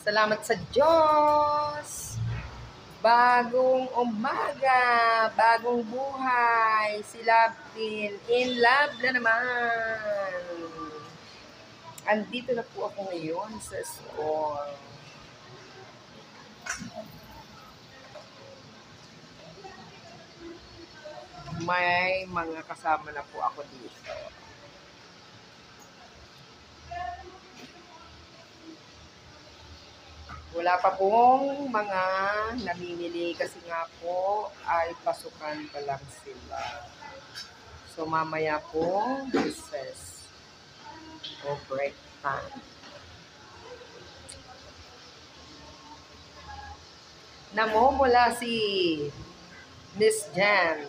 Salamat sa Diyos. Bagong umaga, bagong buhay, si Love Tin, in love na naman. Andito na po ako ngayon sa store. May mga kasama na po ako dito. Wala pa pong mga namimili kasi nga po ay pasukan pa lang sila. So mamaya po, recess o break time. Namumula si Miss Jan.